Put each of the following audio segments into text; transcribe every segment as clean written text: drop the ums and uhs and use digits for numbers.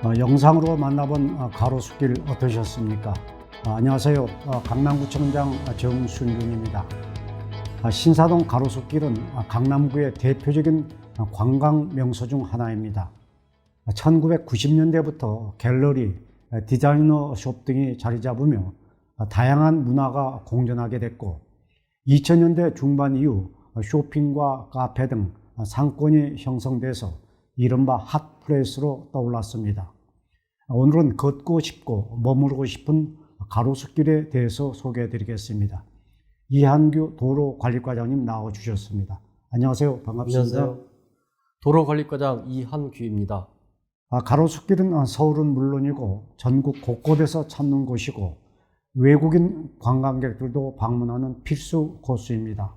영상으로 만나본 가로수길 어떠셨습니까? 안녕하세요. 강남구청장 정순균입니다. 신사동 가로수길은 강남구의 대표적인 관광 명소 중 하나입니다. 1990년대부터 갤러리, 디자이너숍 등이 자리 잡으며 다양한 문화가 공존하게 됐고 2000년대 중반 이후 쇼핑과 카페 등 상권이 형성돼서 이른바 핫플레이스로 떠올랐습니다. 오늘은 걷고 싶고 머무르고 싶은 가로수길에 대해서 소개해 드리겠습니다. 이한규 도로관리과장님 나와주셨습니다. 안녕하세요. 반갑습니다. 안녕하세요. 도로관리과장 이한규입니다. 가로수길은 서울은 물론이고 전국 곳곳에서 찾는 곳이고 외국인 관광객들도 방문하는 필수 코스입니다.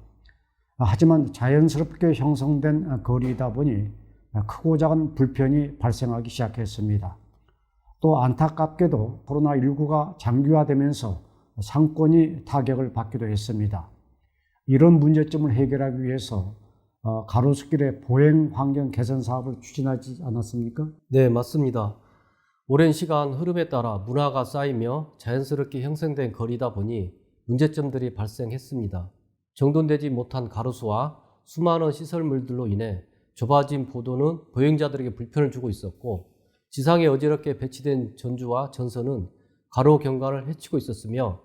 하지만 자연스럽게 형성된 거리이다 보니 크고 작은 불편이 발생하기 시작했습니다. 또 안타깝게도 코로나19가 장기화되면서 상권이 타격을 받기도 했습니다. 이런 문제점을 해결하기 위해서 가로수길의 보행 환경 개선 사업을 추진하지 않았습니까? 네, 맞습니다. 오랜 시간 흐름에 따라 문화가 쌓이며 자연스럽게 형성된 거리다 보니 문제점들이 발생했습니다. 정돈되지 못한 가로수와 수많은 시설물들로 인해 좁아진 보도는 보행자들에게 불편을 주고 있었고 지상에 어지럽게 배치된 전주와 전선은 가로 경관을 해치고 있었으며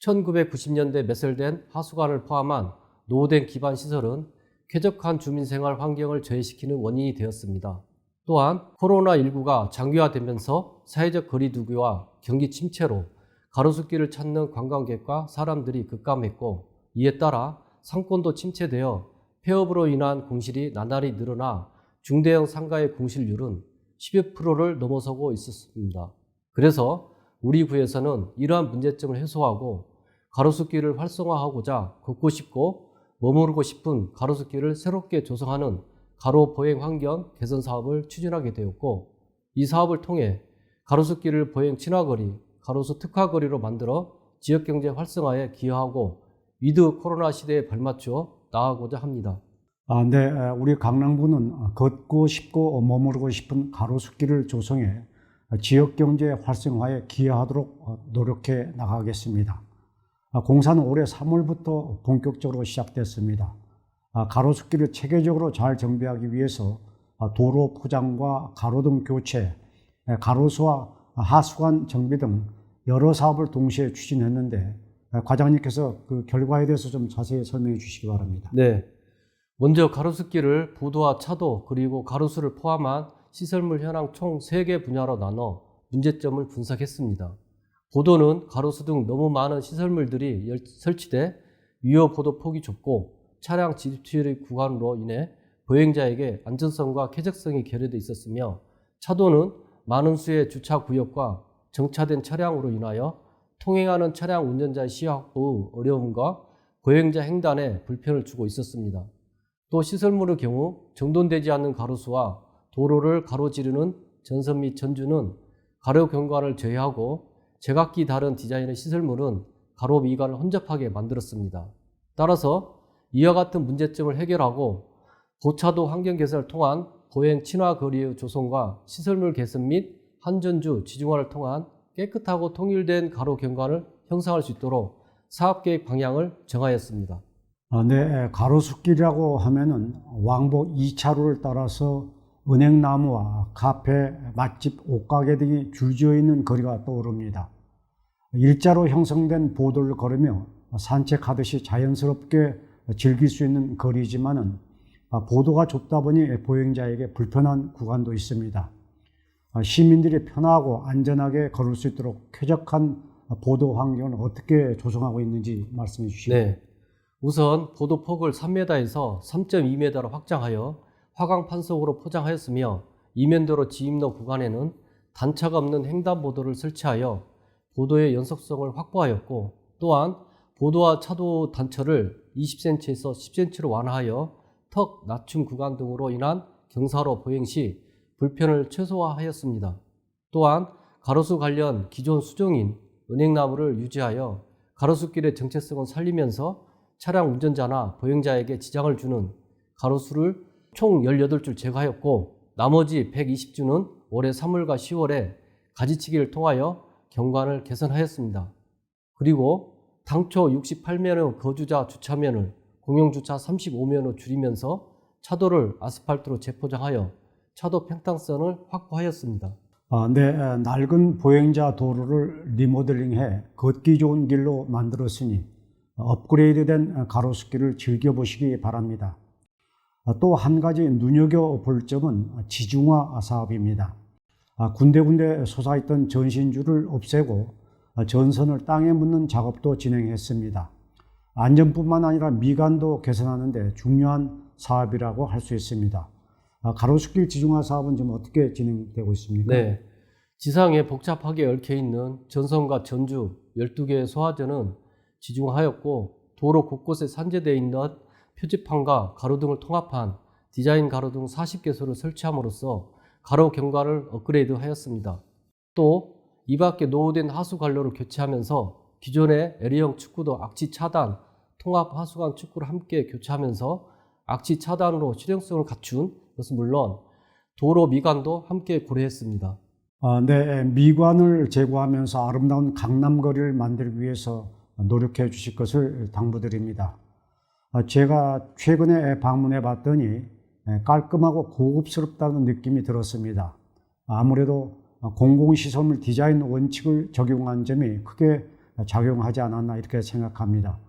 1990년대 매설된 하수관을 포함한 노후된 기반 시설은 쾌적한 주민생활 환경을 저해시키는 원인이 되었습니다. 또한 코로나19가 장기화되면서 사회적 거리 두기와 경기 침체로 가로수길을 찾는 관광객과 사람들이 급감했고 이에 따라 상권도 침체되어 폐업으로 인한 공실이 나날이 늘어나 중대형 상가의 공실률은 10여 %를 넘어서고 있었습니다. 그래서 우리 구에서는 이러한 문제점을 해소하고 가로수길을 활성화하고자 걷고 싶고 머무르고 싶은 가로수길을 새롭게 조성하는 가로 보행 환경 개선 사업을 추진하게 되었고 이 사업을 통해 가로수길을 보행 친화거리, 가로수 특화거리로 만들어 지역경제 활성화에 기여하고 위드 코로나 시대에 발맞추어 나아가고자 합니다. 네, 우리 강남구는 걷고 싶고 머무르고 싶은 가로수길을 조성해 지역경제 활성화에 기여하도록 노력해 나가겠습니다. 공사는 올해 3월부터 본격적으로 시작됐습니다. 가로수길을 체계적으로 잘 정비하기 위해서 도로 포장과 가로등 교체, 가로수와 하수관 정비 등 여러 사업을 동시에 추진했는데 과장님께서 그 결과에 대해서 좀 자세히 설명해 주시기 바랍니다. 네, 먼저 가로수길을 보도와 차도 그리고 가로수를 포함한 시설물 현황 총 3개 분야로 나눠 문제점을 분석했습니다. 보도는 가로수 등 너무 많은 시설물들이 설치돼 위호 보도 폭이 좁고 차량 집출입 구간으로 인해 보행자에게 안전성과 쾌적성이 결여돼 있었으며 차도는 많은 수의 주차 구역과 정차된 차량으로 인하여 통행하는 차량 운전자의 시야 확보의 어려움과 보행자 횡단에 불편을 주고 있었습니다. 또 시설물의 경우 정돈되지 않는 가로수와 도로를 가로지르는 전선 및 전주는 가로 경관을 제외하고 제각기 다른 디자인의 시설물은 가로 미관을 혼잡하게 만들었습니다. 따라서 이와 같은 문제점을 해결하고 고차도 환경 개선을 통한 보행 친화 거리의 조성과 시설물 개선 및 한전주 지중화를 통한 깨끗하고 통일된 가로 경관을 형성할 수 있도록 사업계획 방향을 정하였습니다. 네, 가로수길이라고 하면은 왕복 2차로를 따라서 은행나무와 카페, 맛집, 옷가게 등이 줄지어 있는 거리가 떠오릅니다. 일자로 형성된 보도를 걸으며 산책하듯이 자연스럽게 즐길 수 있는 거리지만은 보도가 좁다 보니 보행자에게 불편한 구간도 있습니다. 시민들이 편하고 안전하게 걸을 수 있도록 쾌적한 보도 환경을 어떻게 조성하고 있는지 말씀해 주시죠. 네, 우선 보도폭을 3m에서 3.2m로 확장하여 화강 판석으로 포장하였으며 이면도로 진입로 구간에는 단차가 없는 횡단보도를 설치하여 보도의 연속성을 확보하였고 또한 보도와 차도 단처를 20cm에서 10cm로 완화하여 턱 낮춤 구간 등으로 인한 경사로 보행 시 불편을 최소화하였습니다. 또한 가로수 관련 기존 수종인 은행나무를 유지하여 가로수길의 정체성을 살리면서 차량 운전자나 보행자에게 지장을 주는 가로수를 총 18줄 제거하였고 나머지 120주는 올해 3월과 10월에 가지치기를 통하여 경관을 개선하였습니다. 그리고 당초 68면의 거주자 주차면을 공용주차 35면으로 줄이면서 차도를 아스팔트로 재포장하여 차도 평탄성을 확보하였습니다. 낡은 보행자 도로를 리모델링해 걷기 좋은 길로 만들었으니 업그레이드된 가로수길을 즐겨보시기 바랍니다. 또 한 가지 눈여겨볼 점은 지중화 사업입니다. 군데군데 솟아있던 전신줄을 없애고 전선을 땅에 묻는 작업도 진행했습니다. 안전뿐만 아니라 미관도 개선하는 데 중요한 사업이라고 할 수 있습니다. 가로수길 지중화 사업은 지금 어떻게 진행되고 있습니까? 네, 지상에 복잡하게 얽혀있는 전선과 전주 12개의 소화전은 지중화하였고 도로 곳곳에 산재되어 있는 표지판과 가로등을 통합한 디자인 가로등 40개소를 설치함으로써 가로 경관을 업그레이드하였습니다. 또 이 밖에 노후된 하수관로를 교체하면서 기존의 L형 축구도 악취 차단, 통합 하수관 축구를 함께 교체하면서 악취 차단으로 실용성을 갖춘 것은 물론 도로 미관도 함께 고려했습니다. 미관을 제고하면서 아름다운 강남거리를 만들기 위해서 노력해 주실 것을 당부드립니다. 제가 최근에 방문해 봤더니 깔끔하고 고급스럽다는 느낌이 들었습니다. 아무래도 공공시설물 디자인 원칙을 적용한 점이 크게 작용하지 않았나 이렇게 생각합니다.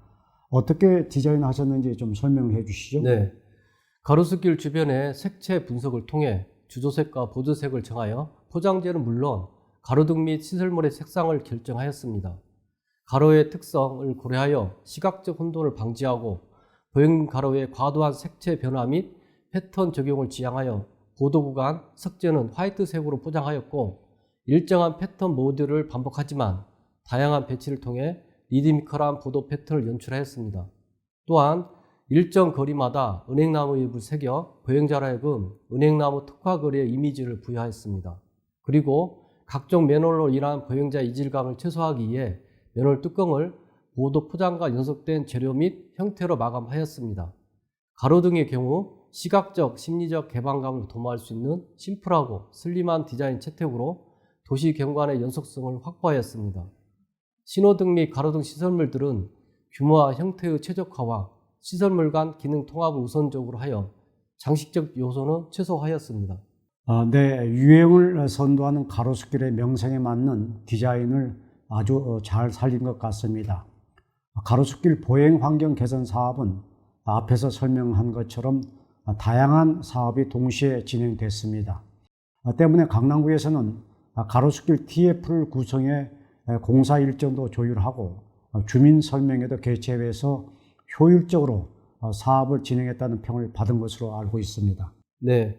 어떻게 디자인하셨는지 좀 설명해 주시죠. 네, 가로수길 주변의 색채 분석을 통해 주조색과 보조색을 정하여 포장재는 물론 가로등 및 시설물의 색상을 결정하였습니다. 가로의 특성을 고려하여 시각적 혼돈을 방지하고 보행 가로의 과도한 색채 변화 및 패턴 적용을 지향하여 보도 구간 석재는 화이트색으로 포장하였고 일정한 패턴 모드를 반복하지만 다양한 배치를 통해 리드미컬한 보도 패턴을 연출하였습니다. 또한 일정 거리마다 은행나무 잎을 새겨 보행자로 하여금 은행나무 특화거리의 이미지를 부여하였습니다. 그리고 각종 맨홀로 인한 보행자 이질감을 최소화하기 위해 맨홀 뚜껑을 보도 포장과 연속된 재료 및 형태로 마감하였습니다. 가로등의 경우 시각적, 심리적 개방감을 도모할 수 있는 심플하고 슬림한 디자인 채택으로 도시 경관의 연속성을 확보하였습니다. 신호등 및 가로등 시설물들은 규모와 형태의 최적화와 시설물 간 기능 통합을 우선적으로 하여 장식적 요소는 최소화하였습니다. 유행을 선도하는 가로수길의 명성에 맞는 디자인을 아주 잘 살린 것 같습니다. 가로수길 보행 환경 개선 사업은 앞에서 설명한 것처럼 다양한 사업이 동시에 진행됐습니다. 때문에 강남구에서는 가로수길 TF를 구성해 공사 일정도 조율하고 주민 설명회도 개최해서 효율적으로 사업을 진행했다는 평을 받은 것으로 알고 있습니다. 네,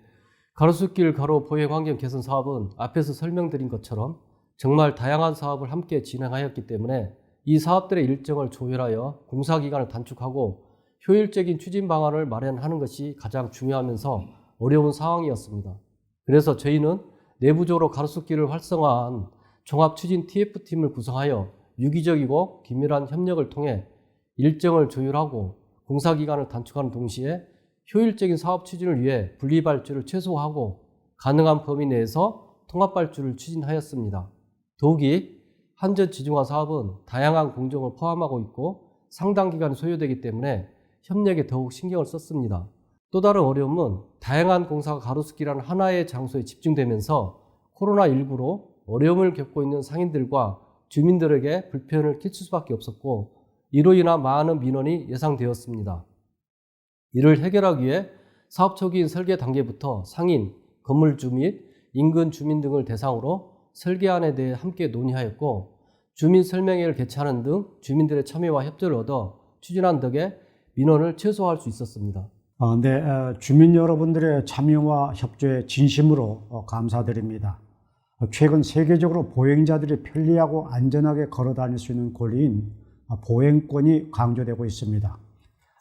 가로수길 가로 보행 환경 개선 사업은 앞에서 설명드린 것처럼 정말 다양한 사업을 함께 진행하였기 때문에 이 사업들의 일정을 조율하여 공사 기간을 단축하고 효율적인 추진 방안을 마련하는 것이 가장 중요하면서 어려운 상황이었습니다. 그래서 저희는 내부적으로 가로수길을 활성화한 종합추진 TF팀을 구성하여 유기적이고 긴밀한 협력을 통해 일정을 조율하고 공사 기간을 단축하는 동시에 효율적인 사업 추진을 위해 분리발주를 최소화하고 가능한 범위 내에서 통합발주를 추진하였습니다. 더욱이 한전지중화 사업은 다양한 공정을 포함하고 있고 상당 기간이 소요되기 때문에 협력에 더욱 신경을 썼습니다. 또 다른 어려움은 다양한 공사가 가로수길이라는 하나의 장소에 집중되면서 코로나19로 어려움을 겪고 있는 상인들과 주민들에게 불편을 끼칠 수밖에 없었고 이로 인한 많은 민원이 예상되었습니다. 이를 해결하기 위해 사업 초기인 설계 단계부터 상인, 건물주 및 인근 주민 등을 대상으로 설계안에 대해 함께 논의하였고 주민 설명회를 개최하는 등 주민들의 참여와 협조를 얻어 추진한 덕에 민원을 최소화할 수 있었습니다. 주민 여러분들의 참여와 협조에 진심으로 감사드립니다. 최근 세계적으로 보행자들이 편리하고 안전하게 걸어 다닐 수 있는 권리인 보행권이 강조되고 있습니다.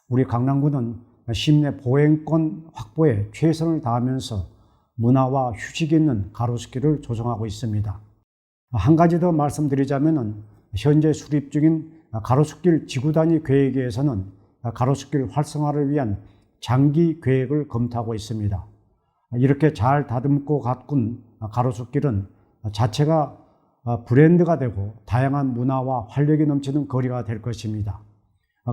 우리 강남구는 시민의 보행권 확보에 최선을 다하면서 문화와 휴식이 있는 가로수길을 조성하고 있습니다. 한 가지 더 말씀드리자면 현재 수립 중인 가로수길 지구단위 계획에서는 가로수길 활성화를 위한 장기 계획을 검토하고 있습니다. 이렇게 잘 다듬고 가꾼 가로수길은 자체가 브랜드가 되고 다양한 문화와 활력이 넘치는 거리가 될 것입니다.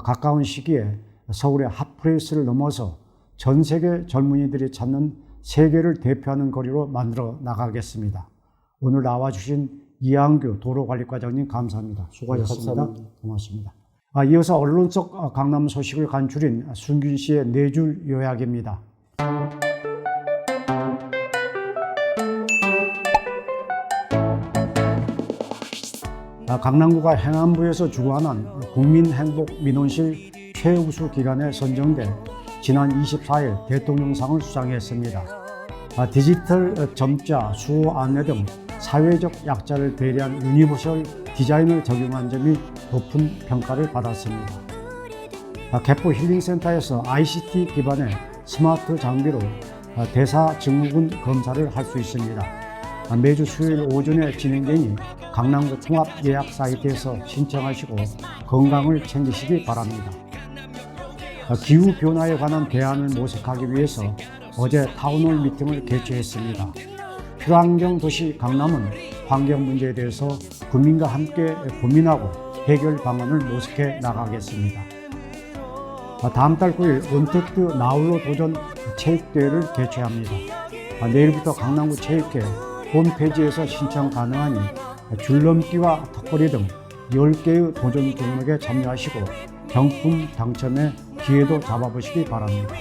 가까운 시기에 서울의 핫플레이스를 넘어서 전 세계 젊은이들이 찾는 세계를 대표하는 거리로 만들어 나가겠습니다. 오늘 나와주신 이한규 도로관리과장님 감사합니다. 수고하셨습니다. 네, 감사합니다. 고맙습니다. 이어서 언론 속 강남 소식을 간추린 순균 씨의 네 줄 요약입니다. 강남구가 행안부에서 주관한 국민행복민원실 최우수 기관에 선정돼 지난 24일 대통령상을 수상했습니다. 디지털 점자, 수호 안내 등 사회적 약자를 배려한 유니버설 디자인을 적용한 점이 높은 평가를 받았습니다. 개포 힐링센터에서 ICT 기반의 스마트 장비로 대사 증후군 검사를 할 수 있습니다. 매주 수요일 오전에 진행되니 강남구 통합 예약 사이트에서 신청하시고 건강을 챙기시기 바랍니다. 기후 변화에 관한 대안을 모색하기 위해서 어제 타운홀 미팅을 개최했습니다. 필환경 도시 강남은 환경 문제에 대해서 국민과 함께 고민하고 해결 방안을 모색해 나가겠습니다. 다음 달 9일 언택트 나홀로 도전 체육대회를 개최합니다. 내일부터 강남구 체육회 홈페이지에서 신청 가능하니 줄넘기와 턱걸이 등 10개의 도전 종목에 참여하시고 경품 당첨의 기회도 잡아보시기 바랍니다.